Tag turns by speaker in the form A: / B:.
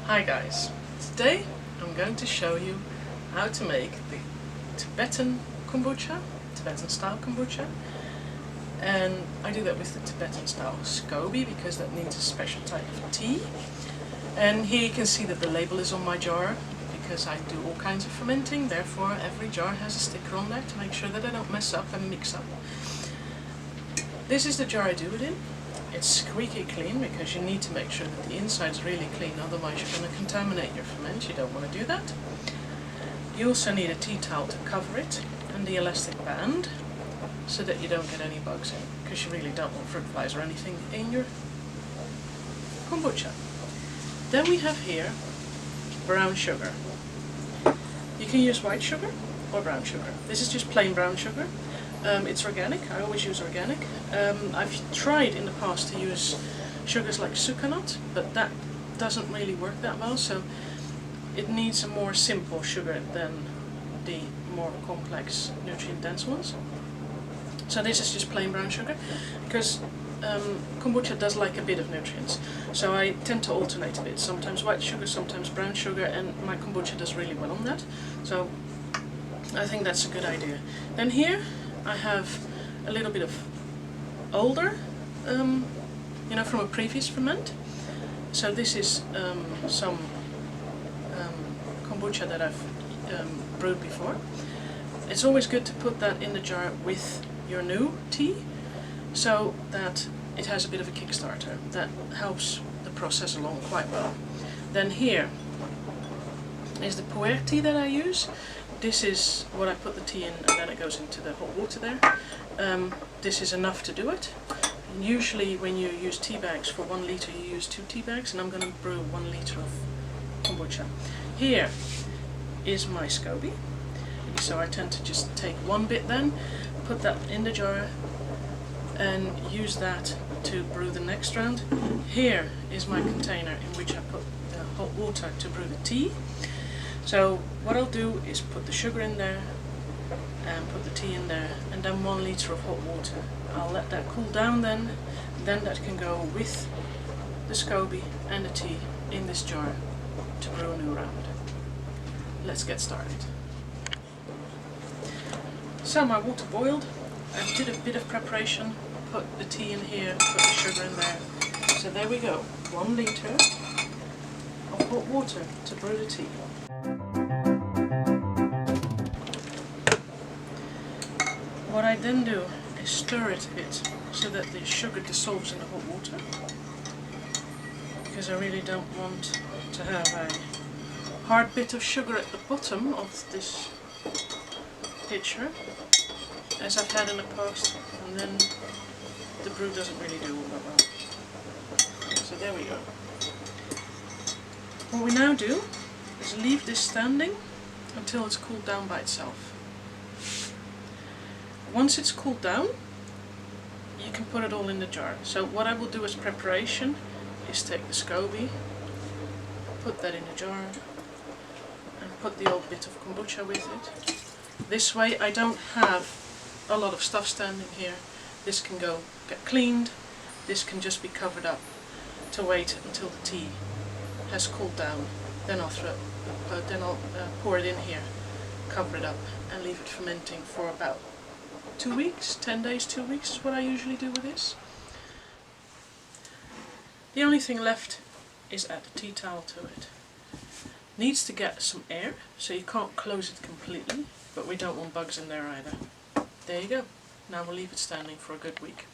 A: Hi guys, today I'm going to show you how to make the Tibetan Kombucha, Tibetan style kombucha, and I do that with the Tibetan style SCOBY because that needs a special type of tea. And here you can see that the label is on my jar because I do all kinds of fermenting, therefore every jar has a sticker on there to make sure that I don't mess up and mix up. This is the jar I do it in. It's squeaky clean because you need to make sure that the inside's really clean, otherwise you're going to contaminate your ferment. You don't want to do that. You also need a tea towel to cover it and the elastic band so that you don't get any bugs in, because you really don't want fruit flies or anything in your kombucha. Then we have here brown sugar. You can use white sugar or brown sugar. This is just plain brown sugar. It's organic. I always use organic. I've tried in the past to use sugars like sucanut, but that doesn't really work that well, so it needs a more simple sugar than the more complex nutrient dense ones. So this is just plain brown sugar because kombucha does like a bit of nutrients, so I tend to alternate a bit, sometimes white sugar, sometimes brown sugar, and my kombucha does really well on that, so I think that's a good idea. Then here I have a little bit of older, from a previous ferment. So this is some kombucha that I've brewed before. It's always good to put that in the jar with your new tea so that it has a bit of a kickstarter. That helps the process along quite well. Then here is the pu'er tea that I use. This is what I put the tea in, and then it goes into the hot water there. This is enough to do it. And usually when you use tea bags for 1 litre you use 2 tea bags, and I'm going to brew 1 litre of kombucha. Here is my SCOBY. So I tend to just take one bit then, put that in the jar and use that to brew the next round. Here is my container in which I put the hot water to brew the tea. So what I'll do is put the sugar in there and put the tea in there, and then 1 litre of hot water. I'll let that cool down then that can go with the SCOBY and the tea in this jar to brew a new round. Let's get started. So my water boiled, I did a bit of preparation, put the tea in here, put the sugar in there. So there we go, 1 litre of hot water to brew the tea. What I then do is stir it a bit so that the sugar dissolves in the hot water, because I really don't want to have a hard bit of sugar at the bottom of this pitcher, as I've had in the past, and then the brew doesn't really do all that well. So there we go. What we now do is leave this standing until it's cooled down by itself. Once it's cooled down, you can put it all in the jar. So what I will do as preparation is take the SCOBY, put that in the jar, and put the old bit of kombucha with it. This way I don't have a lot of stuff standing here. This can go get cleaned, this can just be covered up to wait until the tea has cooled down. Then I'll pour it in here, cover it up, and leave it fermenting for about 2 weeks, 10 days, 2 weeks is what I usually do with this. The only thing left is add the tea towel to it. Needs to get some air, so you can't close it completely, but we don't want bugs in there either. There you go. Now we'll leave it standing for a good week.